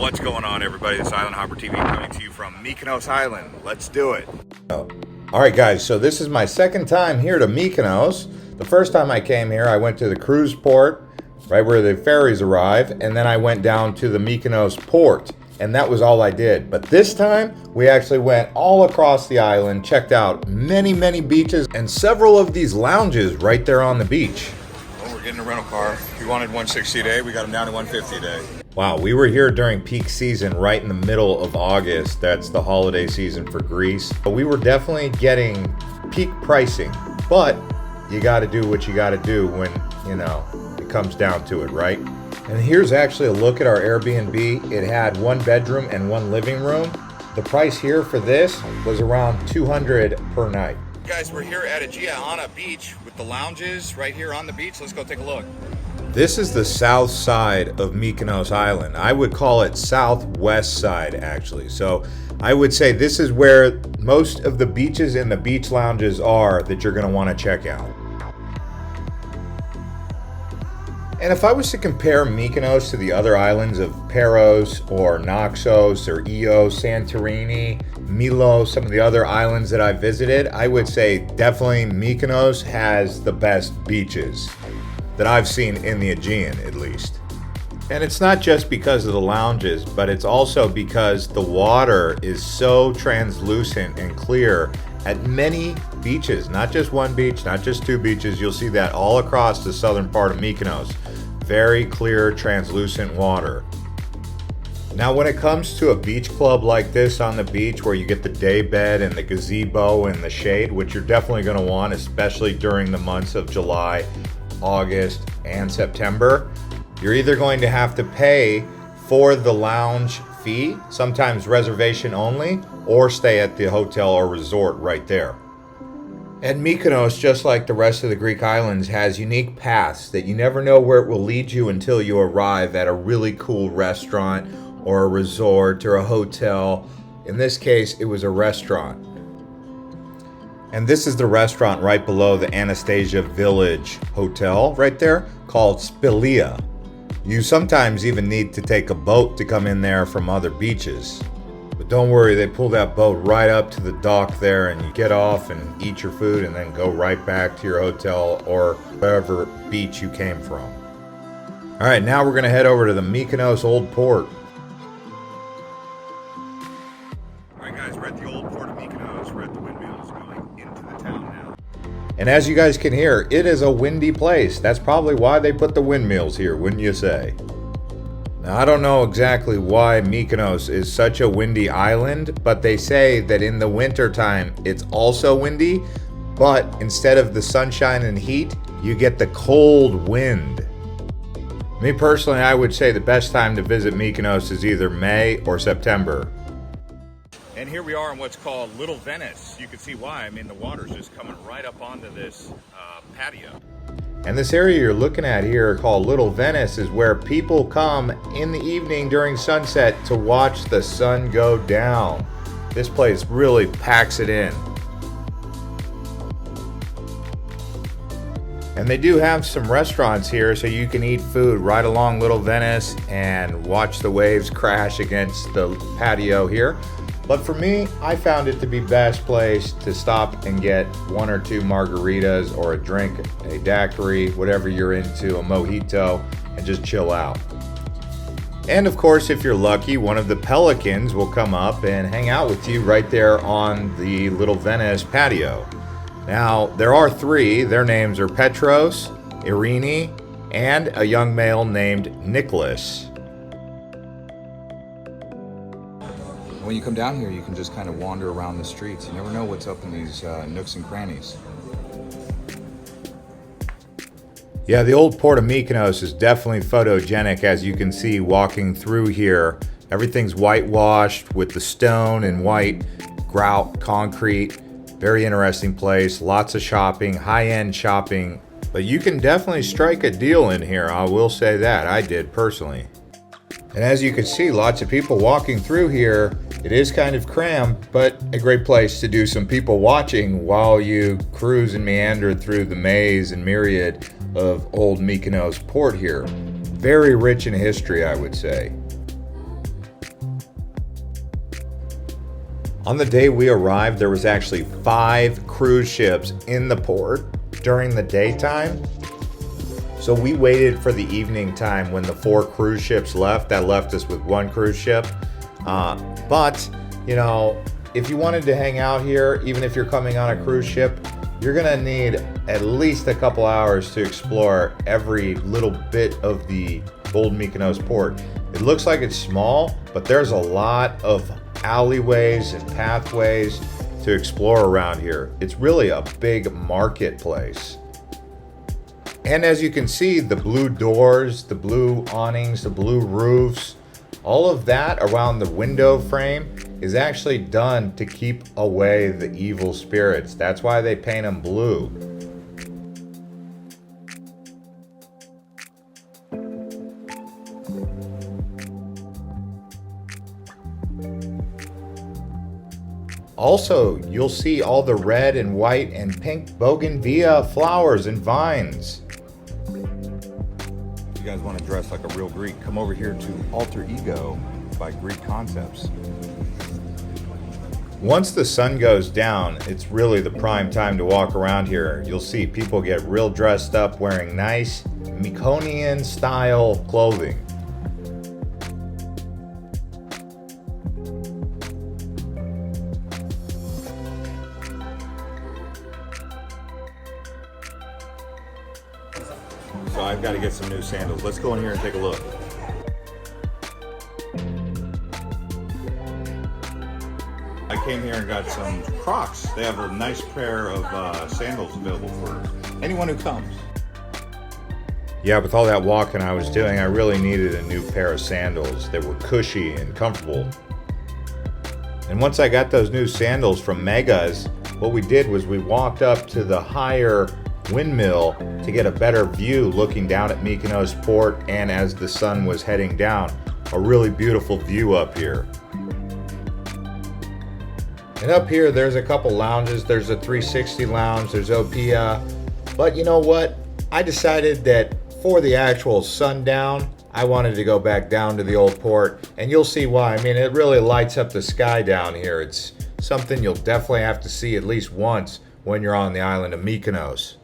What's going on, everybody? This is Island Hopper TV coming to you from Mykonos Island. Let's do it. Alright guys, so this is my second time here to Mykonos. The first time I came here, I went to the cruise port, right where the ferries arrive, and then I went down to the Mykonos port, and that was all I did. But this time, we actually went all across the island, checked out many beaches, and several of these lounges right there on the beach. Well, we're getting a rental car. We wanted 160 a day. We got them down to 150 a day. Wow, we were here during peak season right in the middle of August. That's the holiday season for Greece. But we were definitely getting peak pricing, but you got to do what you got to do when, it comes down to it, right? And here's actually a look at our Airbnb. It had one bedroom and one living room. The price here for this was around $200 per night. Guys, we're here at Agia Anna Beach with the lounges right here on the beach. Let's go take a look. This is the south side of Mykonos Island. I would call it southwest side, actually. So I would say this is where most of the beaches and the beach lounges are that you're going to want to check out. And if I was to compare Mykonos to the other islands of Paros or Naxos or Ios, Santorini, Milos, some of the other islands that I visited, I would say definitely Mykonos has the best beaches that I've seen in the Aegean, at least. And it's not just because of the lounges, but it's also because the water is so translucent and clear at many beaches. Not just one beach, not just two beaches. You'll see that all across the southern part of Mykonos. Very clear, translucent water. Now, when it comes to a beach club like this on the beach where you get the day bed and the gazebo and the shade, which you're definitely going to want, especially during the months of July, August, and September, you're either going to have to pay for the lounge fee, sometimes reservation only, or stay at the hotel or resort right there. And Mykonos, just like the rest of the Greek islands, has unique paths that you never know where it will lead you until you arrive at a really cool restaurant or a resort or a hotel. In this case, it was a restaurant. And this is the restaurant right below the Anastasia Village Hotel right there, called Paralia. You sometimes even need to take a boat to come in there from other beaches. But don't worry, they pull that boat right up to the dock there, and you get off and eat your food and then go right back to your hotel or wherever beach you came from. All right, now we're going to head over to the Mykonos Old Port. All right, guys, we're at the Old Port of Mykonos. We're at the windmills going into the town now. And as you guys can hear, it is a windy place. That's probably why they put the windmills here, wouldn't you say? Now, I don't know exactly why Mykonos is such a windy island, but they say that in the winter time it's also windy, but instead of the sunshine and heat, you get the cold wind. Me personally, I would say the best time to visit Mykonos is either May or September. And here we are in what's called Little Venice. You can see why. I mean, the water's just coming right up onto this patio. And this area you're looking at here called Little Venice is where people come in the evening during sunset to watch the sun go down. This place really packs it in. And they do have some restaurants here so you can eat food right along Little Venice and watch the waves crash against the patio here. But for me, I found it to be best place to stop and get one or two margaritas or a drink, a daiquiri, whatever you're into, a mojito, and just chill out. And of course, if you're lucky, one of the pelicans will come up and hang out with you right there on the Little Venice patio. Now, there are three. Their names are Petros, Irini, and a young male named Nicholas. When you come down here, you can just kind of wander around the streets. You never know what's up in these nooks and crannies. Yeah, the old port of Mykonos is definitely photogenic, as you can see walking through here. Everything's whitewashed with the stone and white grout concrete. Very interesting place, lots of shopping, high-end shopping. But you can definitely strike a deal in here, I will say that. I did personally. And as you can see, lots of people walking through here. It is kind of cramped, but a great place to do some people watching while you cruise and meander through the maze and myriad of old Mykonos port here. Very rich in history, I would say. On the day we arrived, there was actually 5 cruise ships in the port during the daytime. So we waited for the evening time when the 4 cruise ships left. That left us with 1 cruise ship. But, you know, if you wanted to hang out here, even if you're coming on a cruise ship, you're gonna need at least a couple hours to explore every little bit of the old Mykonos port. It looks like it's small, but there's a lot of alleyways and pathways to explore around here. It's really a big marketplace. And as you can see, the blue doors, the blue awnings, the blue roofs, all of that around the window frame is actually done to keep away the evil spirits. That's why they paint them blue. Also, you'll see all the red and white and pink bougainvillea flowers and vines. If you guys want to dress like a real Greek, come over here to Alter Ego by Greek Concepts. Once the sun goes down, it's really the prime time to walk around here. You'll see people get real dressed up wearing nice Mykonian style clothing. So I've got to get some new sandals. Let's go in here and take a look. I came here and got some Crocs. They have a nice pair of sandals available for anyone who comes. Yeah, with all that walking I was doing, I really needed a new pair of sandals that were cushy and comfortable. And once I got those new sandals from Megas, what we did was we walked up to the higher windmill to get a better view looking down at Mykonos Port, and as the sun was heading down, a really beautiful view up here. And up here there's a couple lounges. There's a 360 lounge, there's Opia. But you know what? I decided that for the actual sundown, I wanted to go back down to the old port, and you'll see why. I mean, it really lights up the sky down here. It's something you'll definitely have to see at least once when you're on the island of Mykonos.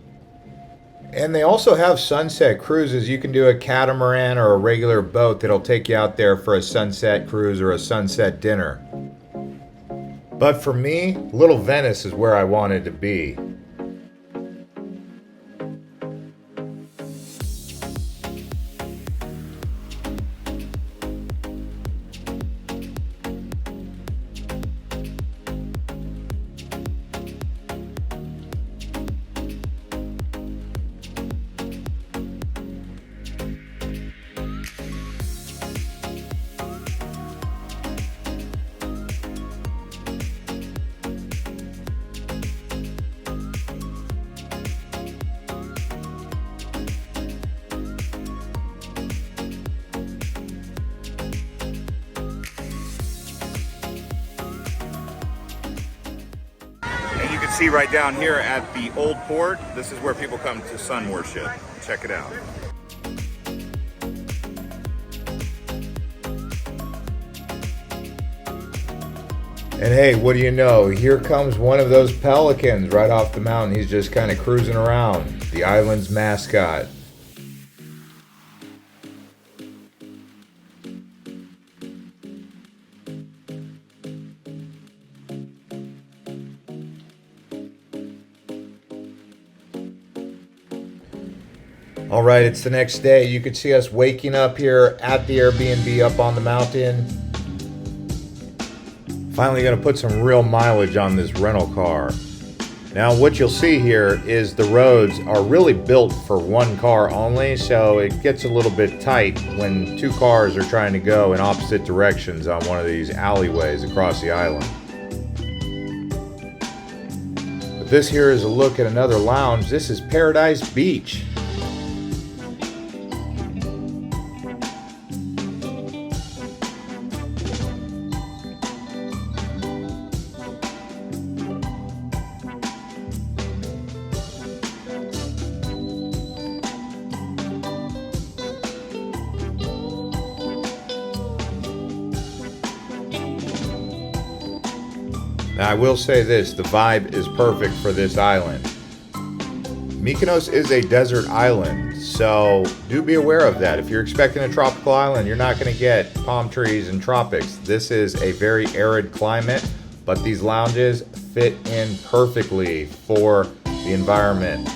And they also have sunset cruises. You can do a catamaran or a regular boat that'll take you out there for a sunset cruise or a sunset dinner. But for me, Little Venice is where I wanted to be. See right down here at the old port, this is where people come to sun worship. Check it out. And hey, what do you know? Here comes one of those pelicans right off the mountain. He's just kind of cruising around, the island's mascot. All right, it's the next day. You can see us waking up here at the Airbnb up on the mountain. Finally gonna put some real mileage on this rental car. Now what you'll see here is the roads are really built for one car only, so it gets a little bit tight when 2 cars are trying to go in opposite directions on one of these alleyways across the island. But this here is a look at another lounge. This is Paradise Beach. Now I will say this, the vibe is perfect for this island. Mykonos is a desert island, so do be aware of that. If you're expecting a tropical island, you're not going to get palm trees and tropics. This is a very arid climate, but these lounges fit in perfectly for the environment.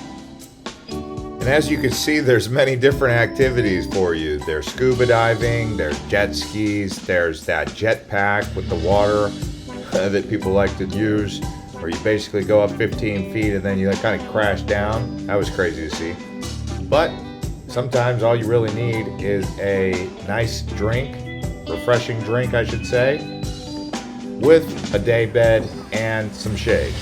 And as you can see, there's many different activities for you. There's scuba diving, there's jet skis, there's that jetpack with the water that people like to use, where you basically go up 15 feet and then you kind of crash down. That was crazy to see. But sometimes all you really need is a nice drink, refreshing drink I should say, with a day bed and some shade.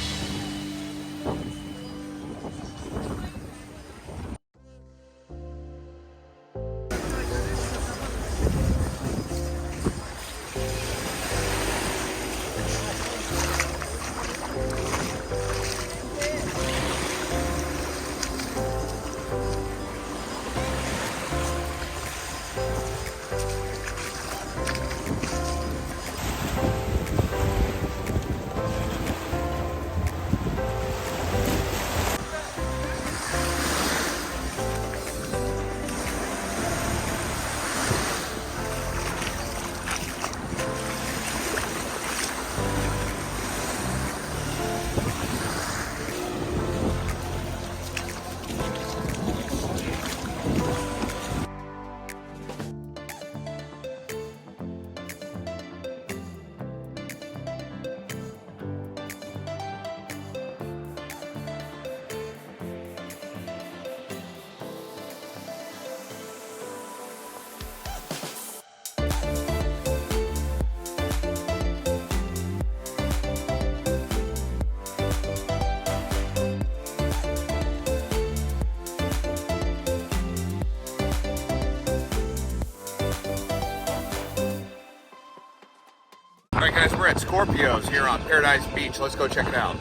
Alright guys, we're at Scorpios here on Paralia Beach. Let's go check it out.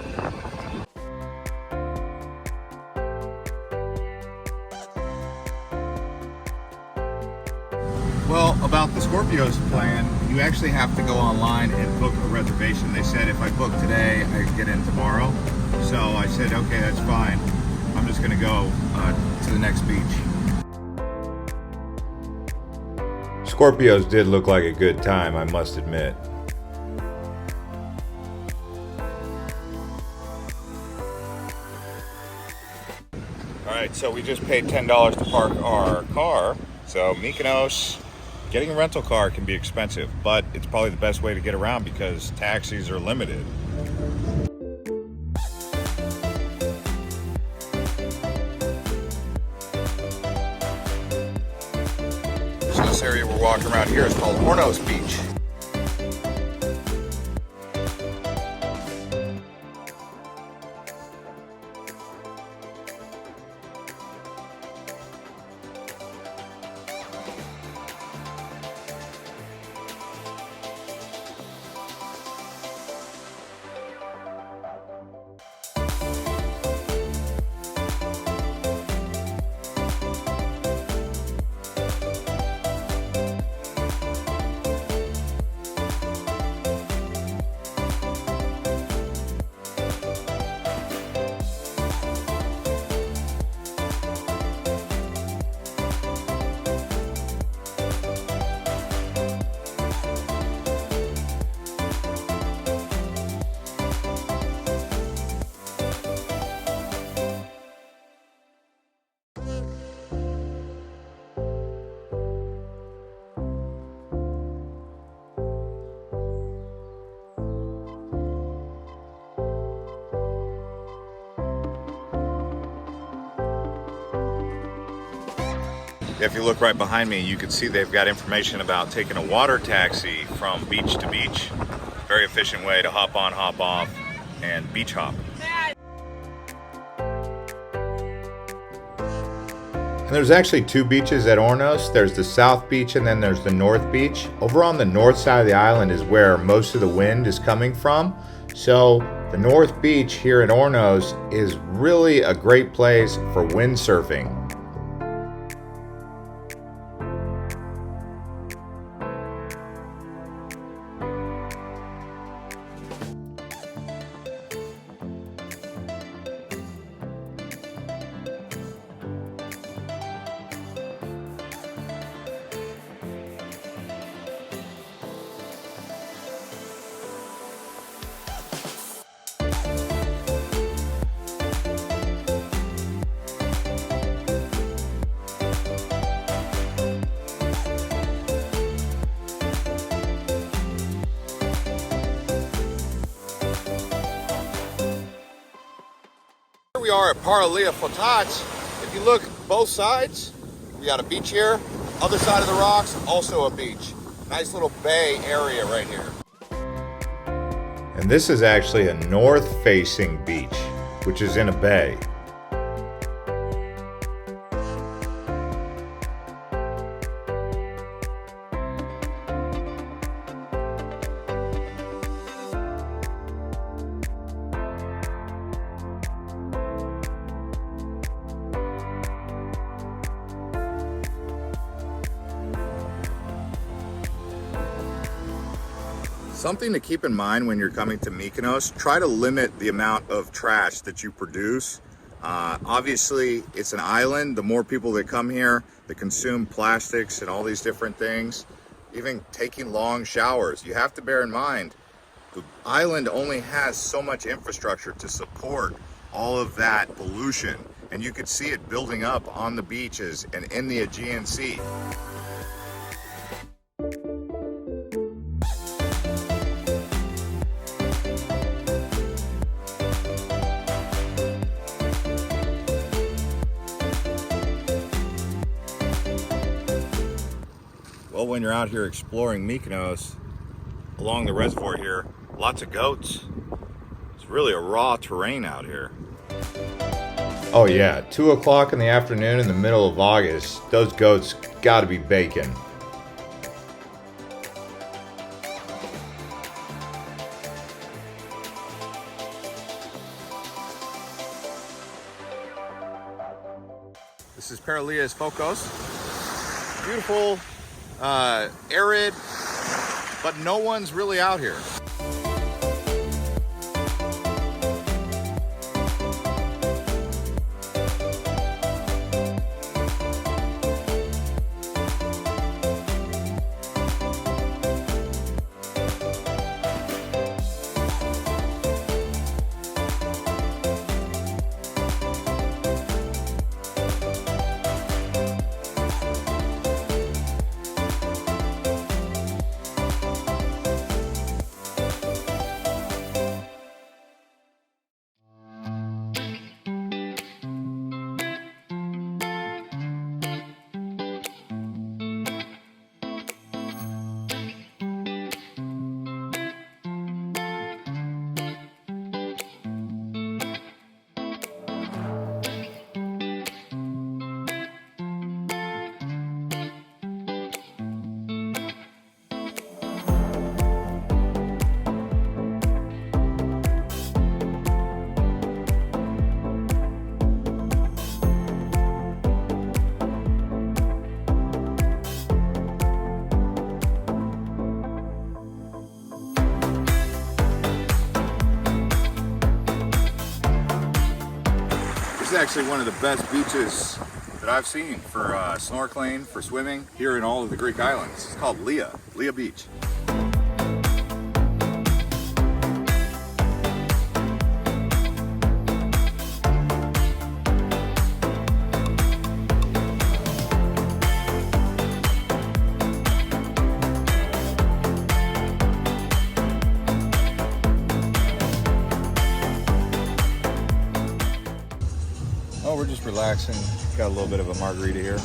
Well, about the Scorpios plan, you actually have to go online and book a reservation. They said if I book today, I could get in tomorrow. So I said, okay, that's fine. I'm just gonna go to the next beach. Scorpios did look like a good time, I must admit. Alright, so we just paid $10 to park our car. So Mykonos, getting a rental car can be expensive, but it's probably the best way to get around because taxis are limited. So this area we're walking around here is called Ornos Beach. If you look right behind me, you can see they've got information about taking a water taxi from beach to beach. Very efficient way to hop on, hop off, and beach hop. And there's actually two beaches at Ornos. There's the South Beach and then there's the North Beach. Over on the north side of the island is where most of the wind is coming from. So the North Beach here at Ornos is really a great place for windsurfing. Here we are at Paralia Fokos. If you look both sides, we got a beach here. Other side of the rocks, also a beach. Nice little bay area right here. And this is actually a north-facing beach, which is in a bay. Something to keep in mind when you're coming to Mykonos, try to limit the amount of trash that you produce. Obviously, it's an island. The more people that come here, that consume plastics and all these different things, even taking long showers, you have to bear in mind, the island only has so much infrastructure to support all of that pollution. And you could see it building up on the beaches and in the Aegean Sea. Well, when you're out here exploring Mykonos, along the reservoir here, lots of goats. It's really a raw terrain out here. Oh yeah, 2 o'clock in the afternoon in the middle of August, those goats gotta be baking. This is Paralia Fokos. Beautiful, arid, but no one's really out here. This is actually one of the best beaches that I've seen for snorkeling, for swimming, here in all of the Greek islands. It's called Lia Beach. Oh, we're just relaxing. Got a little bit of a margarita here.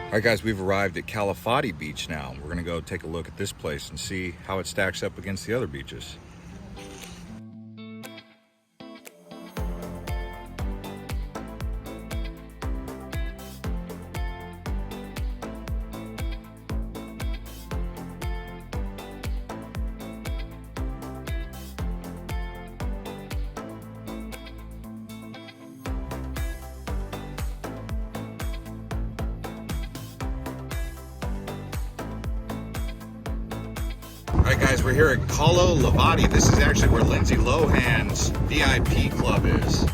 All right, guys, we've arrived at Livadi Beach now. We're gonna go take a look at this place and see how it stacks up against the other beaches. All right, guys, we're here at Kalo, Livadi. This is actually where Lindsay Lohan's VIP club is.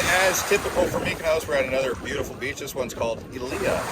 as typical for Mykonos, we're at another beautiful beach. This one's called Elia.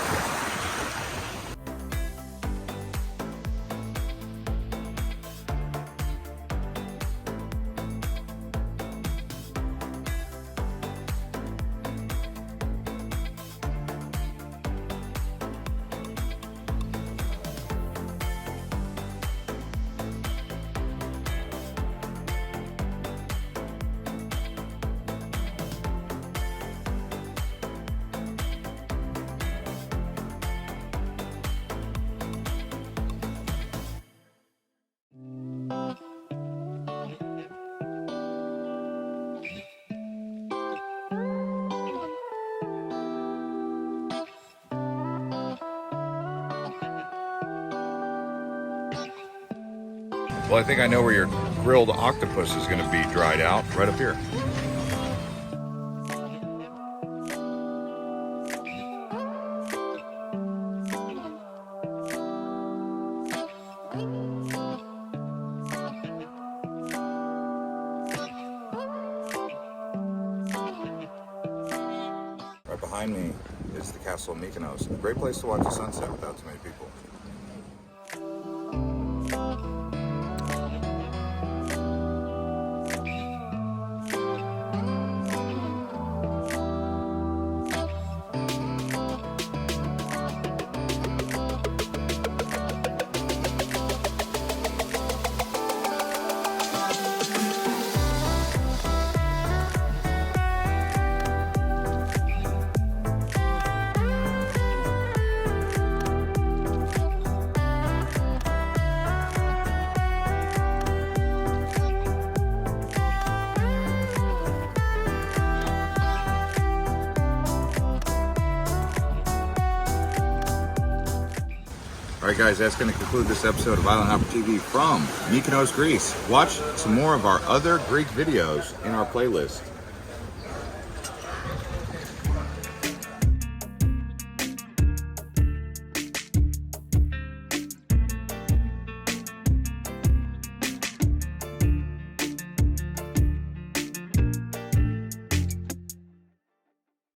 Well, I think I know where your grilled octopus is going to be dried out, right up here. Right behind me is the Castle of Mykonos. A great place to watch the sunset without too many people. All right, guys, that's going to conclude this episode of Island Hopper TV from Mykonos, Greece. Watch some more of our other Greek videos in our playlist.